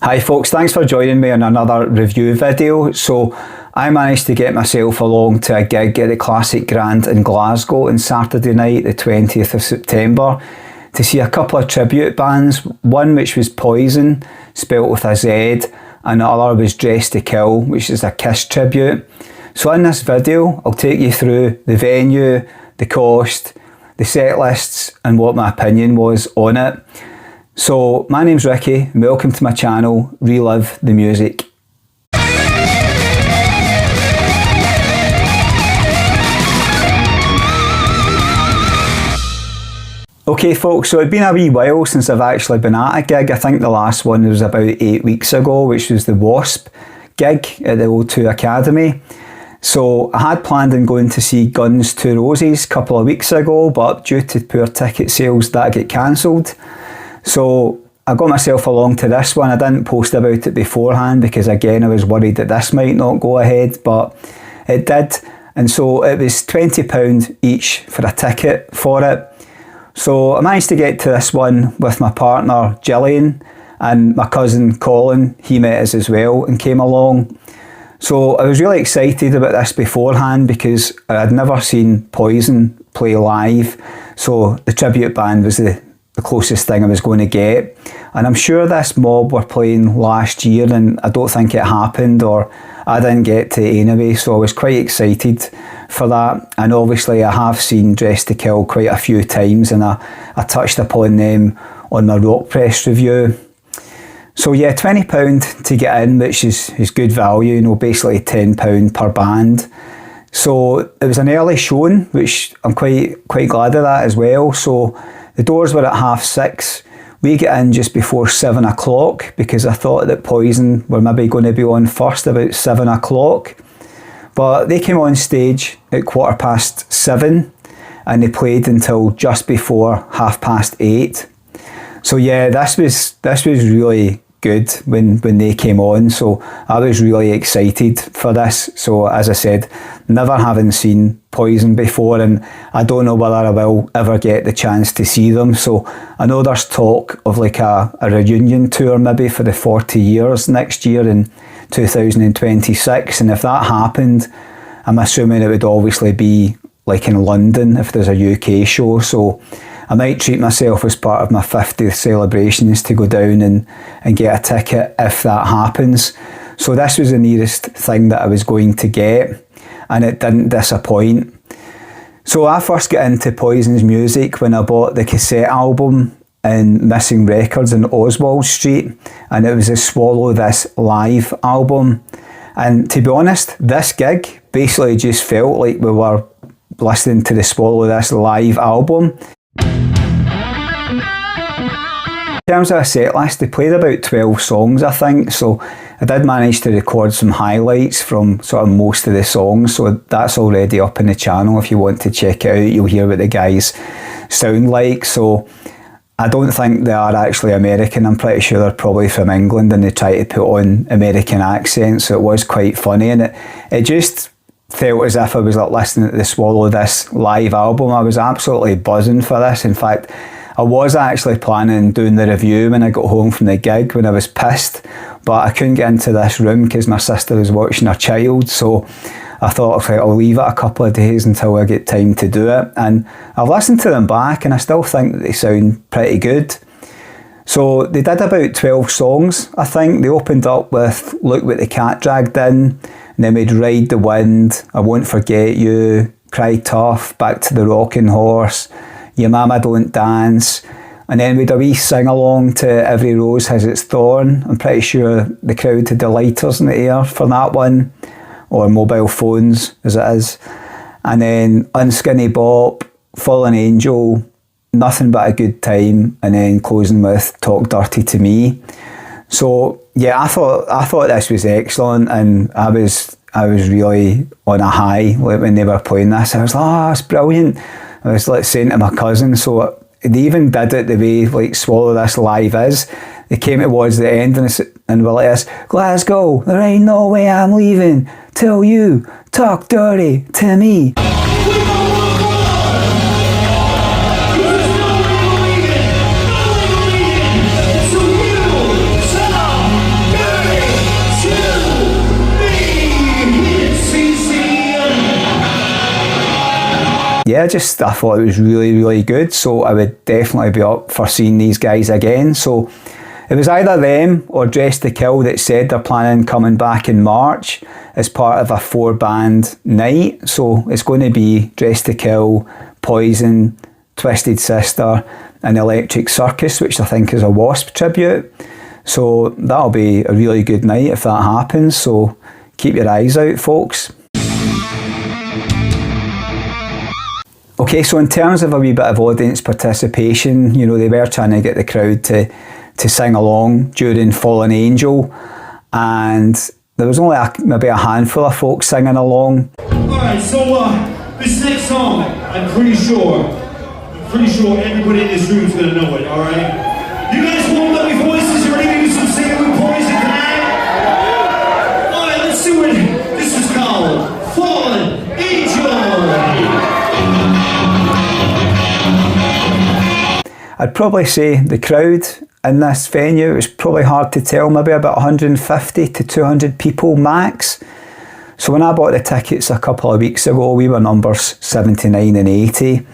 Hi folks, thanks for joining me on another review video. So I managed to get myself along to a gig at the Classic Grand in Glasgow on Saturday night, the 20th of September, to see a couple of tribute bands, one which was Poizon, spelt with a Z, and the other was Dressed to Kill, which is a Kiss tribute. So in this video, I'll take you through the venue, the cost, the set lists, and what my opinion was on it. So my name's Ricky, and welcome to my channel, Relive the Music. Okay folks, so it's been a wee while since I've actually been at a gig. I think the last one was about 8 weeks ago, which was the Wasp gig at the O2 Academy. So I had planned on going to see Guns N' Roses a couple of weeks ago, but due to poor ticket sales that got cancelled. So I got myself along to this one. I didn't post about it beforehand because again I was worried that this might not go ahead, but it did. And so it was £20 each for a ticket for it. So I managed to get to this one with my partner Gillian, and my cousin Colin, he met us as well and came along. So I was really excited about this beforehand because I had never seen Poizon play live, so the tribute band was the closest thing I was going to get. And I'm sure this mob were playing last year and I don't think it happened, or I didn't get to anyway, so I was quite excited for that. And obviously I have seen Dressed to Kill quite a few times, and I touched upon them on my Rock Press review. So yeah, £20 to get in, which is good value, you know, basically £10 per band. So it was an early showing, which I'm quite glad of that as well. So the doors were at 6:30. We get in just before 7 o'clock because I thought that Poizon were maybe going to be on first about 7 o'clock. But they came on stage at 7:15 and they played until just before 8:30. So yeah, this was really good when they came on, so I was really excited for this. So as I said, never having seen Poizon before, and I don't know whether I will ever get the chance to see them. So I know there's talk of like a reunion tour maybe for the 40 years next year in 2026, and if that happened, I'm assuming it would obviously be like in London if there's a UK show. So I might treat myself as part of my 50th celebrations to go down and get a ticket if that happens. So this was the nearest thing that I was going to get, and it didn't disappoint. So I first got into Poizon's music when I bought the cassette album in Missing Records in Oswald Street, and it was the Swallow This Live album. And to be honest, this gig basically just felt like we were listening to the Swallow This Live album. In terms of a set list, they played about 12 songs I think, so I did manage to record some highlights from sort of most of the songs, so that's already up in the channel. If you want to check it out, you'll hear what the guys sound like. So I don't think they are actually American, I'm pretty sure they're probably from England and they try to put on American accents, so it was quite funny, and it just felt as if I was like listening to the Swallow This Live album. I was absolutely buzzing for this. In fact, I was actually planning on doing the review when I got home from the gig when I was pissed, but I couldn't get into this room because my sister was watching her child, so I thought, okay, I'll leave it a couple of days until I get time to do it. And I've listened to them back and I still think that they sound pretty good. So they did about 12 songs, I think. They opened up with Look What the Cat Dragged In, and then we'd Ride the Wind, I Won't Forget You, Cry Tough, Back to the Rocking Horse, Your Mama Don't Dance, and then we'd a wee sing-along to Every Rose Has Its Thorn. I'm pretty sure the crowd had the lighters in the air for that one, or mobile phones as it is. And then Unskinny Bop, Fallen Angel, Nothing But a Good Time, and then closing with Talk Dirty to Me. So yeah, I thought this was excellent, and I was really on a high when they were playing this. I was like, oh, it's brilliant. I was like saying to my cousin, so they even did it the way like Swallow This Live is. They came towards the end and were like this, Glasgow, there ain't no way I'm leaving till you talk dirty to me. yeah, I thought it was really, really good. So I would definitely be up for seeing these guys again. So it was either them or Dress to Kill that said they're planning coming back in March as part of a 4-band night. So it's going to be Dress to Kill, Poizon, Twisted Sister and Electric Circus, which I think is a Wasp tribute. So that'll be a really good night if that happens. So keep your eyes out, folks. Okay, so in terms of a wee bit of audience participation, you know, they were trying to get the crowd to sing along during Fallen Angel, and there was only maybe a handful of folks singing along. Alright, so this next song, I'm pretty sure everybody in this room is going to know it, alright? You guys warmed up your voices, you ready to do some singing with Poizon tonight? Alright, let's do it. This is called Fallen Angel. I'd probably say the crowd in this venue, it was probably hard to tell, maybe about 150 to 200 people max. So when I bought the tickets a couple of weeks ago, we were numbers 79 and 80,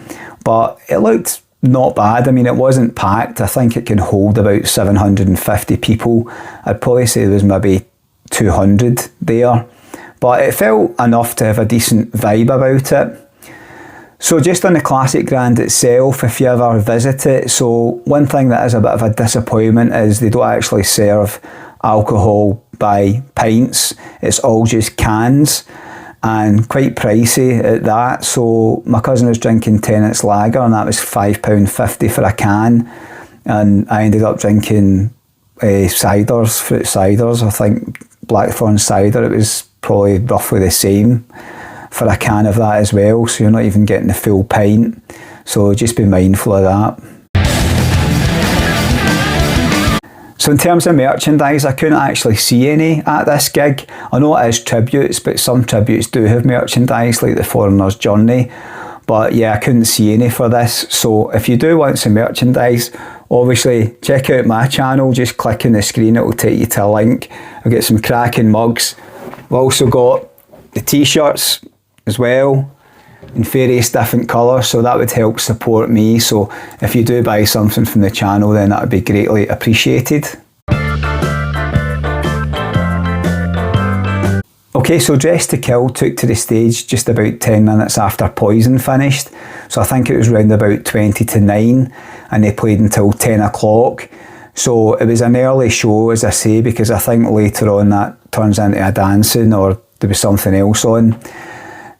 but it looked not bad. I mean, it wasn't packed. I think it can hold about 750 people. I'd probably say there was maybe 200 there, but it felt enough to have a decent vibe about it. So just on the Classic Grand itself, if you ever visit it, so one thing that is a bit of a disappointment is they don't actually serve alcohol by pints. It's all just cans and quite pricey at that. So my cousin was drinking Tennent's Lager and that was £5.50 for a can, and I ended up drinking ciders, fruit ciders. I think Blackthorn cider, it was probably roughly the same for a can of that as well, so you're not even getting the full pint. So just be mindful of that. So in terms of merchandise, I couldn't actually see any at this gig. I know it is tributes, but some tributes do have merchandise, like the Foreigner's Journey. But yeah, I couldn't see any for this. So if you do want some merchandise, obviously check out my channel. Just click on the screen, it will take you to a link. I've got some cracking mugs. We've also got the t-shirts as well in various different colours, so that would help support me. So if you do buy something from the channel, then that would be greatly appreciated. Okay, so Dress to Kill took to the stage just about 10 minutes after Poizon finished, so I think it was round about 20 to 9 and they played until 10 o'clock. So it was an early show, as I say, because I think later on that turns into a dancing or there was something else on.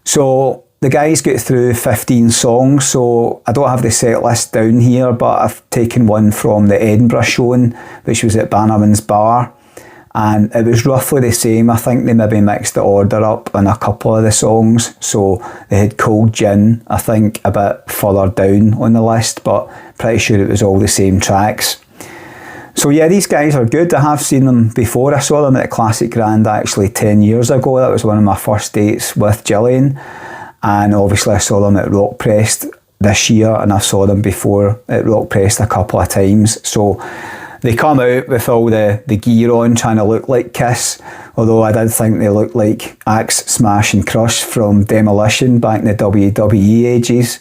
So the guys get through 15 songs, so I don't have the set list down here, but I've taken one from the Edinburgh showing, which was at Bannerman's Bar, and it was roughly the same. I think they maybe mixed the order up on a couple of the songs, so they had Cold Gin, I think, a bit further down on the list, but pretty sure it was all the same tracks. So yeah, these guys are good. I have seen them before. I saw them at Classic Grand actually 10 years ago. That was one of my first dates with Gillian. And obviously I saw them at Rockpressed this year, and I saw them before at Rockpressed a couple of times. So they come out with all the gear on, trying to look like Kiss, although I did think they looked like Axe, Smash and Crush from Demolition back in the WWE ages.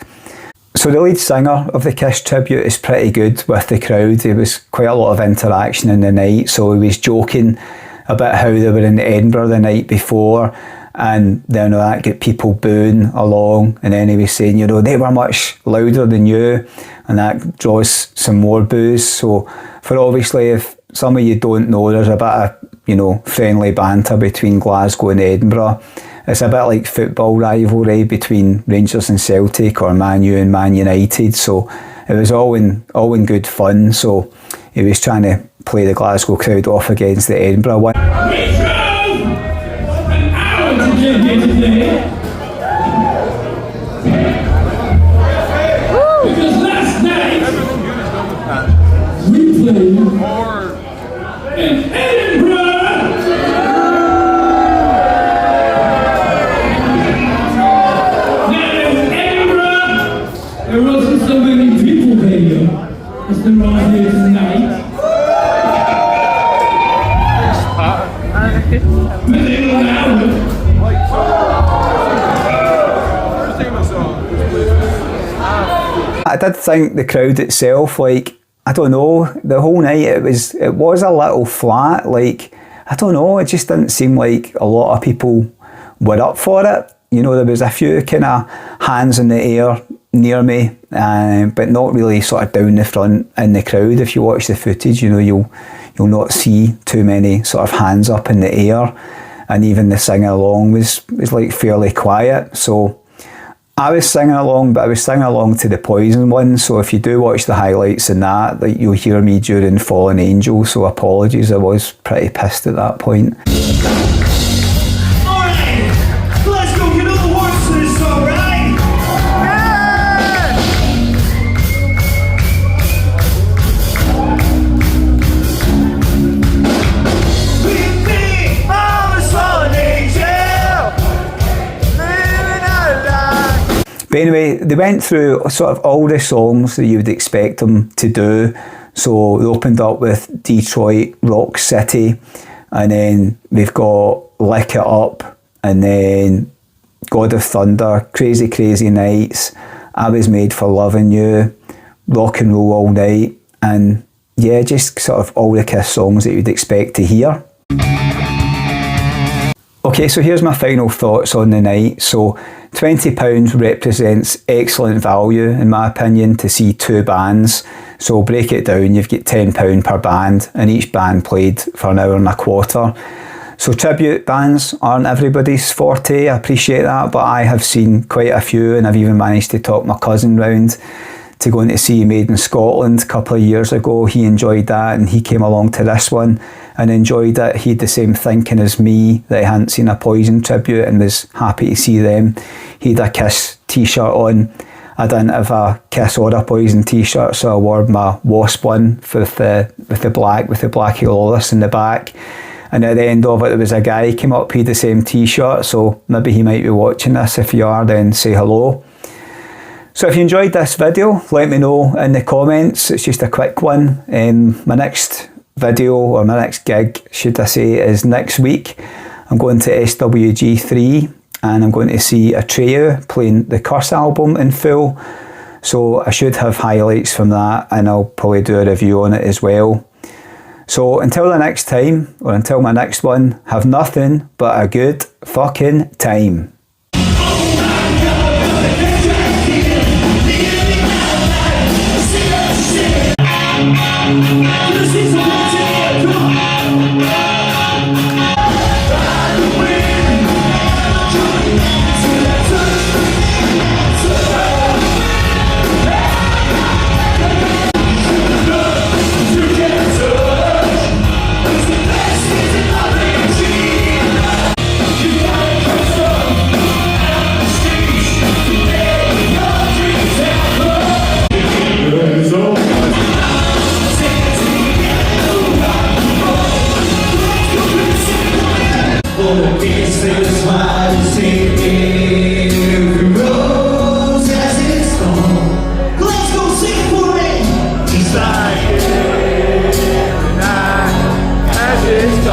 So the lead singer of the Kiss tribute is pretty good with the crowd. There was quite a lot of interaction in the night, so he was joking about how they were in Edinburgh the night before, and then that got people booing along, and then he was saying, you know, they were much louder than you, and that draws some more boos. So for obviously, if some of you don't know, there's a bit of, you know, friendly banter between Glasgow and Edinburgh. It's a bit like football rivalry between Rangers and Celtic or Man U and Man United, so it was all in good fun. So he was trying to play the Glasgow crowd off against the Edinburgh one. We drove an hour to get here today because last night we played in Edinburgh. There wasn't so many people here as there are here tonight. But they allowed it. I did think the crowd itself, like, I don't know, the whole night it was a little flat. Like, I don't know, it just didn't seem like a lot of people were up for it. You know, there was a few kind of hands in the air near me, but not really sort of down the front in the crowd. If you watch the footage, you know, you'll not see too many sort of hands up in the air, and even the singing along was like fairly quiet. So I was singing along, but I was singing along to the Poizon one, so if you do watch the highlights in that, like, you'll hear me during Fallen Angel, so apologies, I was pretty pissed at that point. Alright, Glasgow, you know the words to this song, right? With me, I'm a fallen angel, living a lie. But anyway, they went through sort of all the songs that you would expect them to do. So they opened up with Detroit, Rock City, and then we've got Lick It Up, and then God of Thunder, Crazy Crazy Nights, I Was Made for Loving You, Rock and Roll All Night, and yeah, just sort of all the Kiss songs that you'd expect to hear. Okay, so here's my final thoughts on the night. So £20 represents excellent value, in my opinion, to see two bands. So break it down, you've got £10 per band, and each band played for an hour and a quarter. So tribute bands aren't everybody's forte, I appreciate that, but I have seen quite a few, and I've even managed to talk my cousin round to going to see Made in Scotland a couple of years ago. He enjoyed that, and he came along to this one and enjoyed it. He had the same thinking as me, that he hadn't seen a Poizon tribute and was happy to see them. He had a Kiss t-shirt on. I didn't have a Kiss or a Poizon t-shirt, so I wore my Wasp one with the black Lawless in the back. And at the end of it, there was a guy who came up, he had the same t-shirt, so maybe he might be watching this. If you are, then say hello. So if you enjoyed this video, let me know in the comments. It's just a quick one. My next video, or my next gig, should I say, is next week. I'm going to SWG3, and I'm going to see Atreyu playing the Curse album in full. So I should have highlights from that, and I'll probably do a review on it as well. So until the next time, or until my next one, have nothing but a good fucking time. It's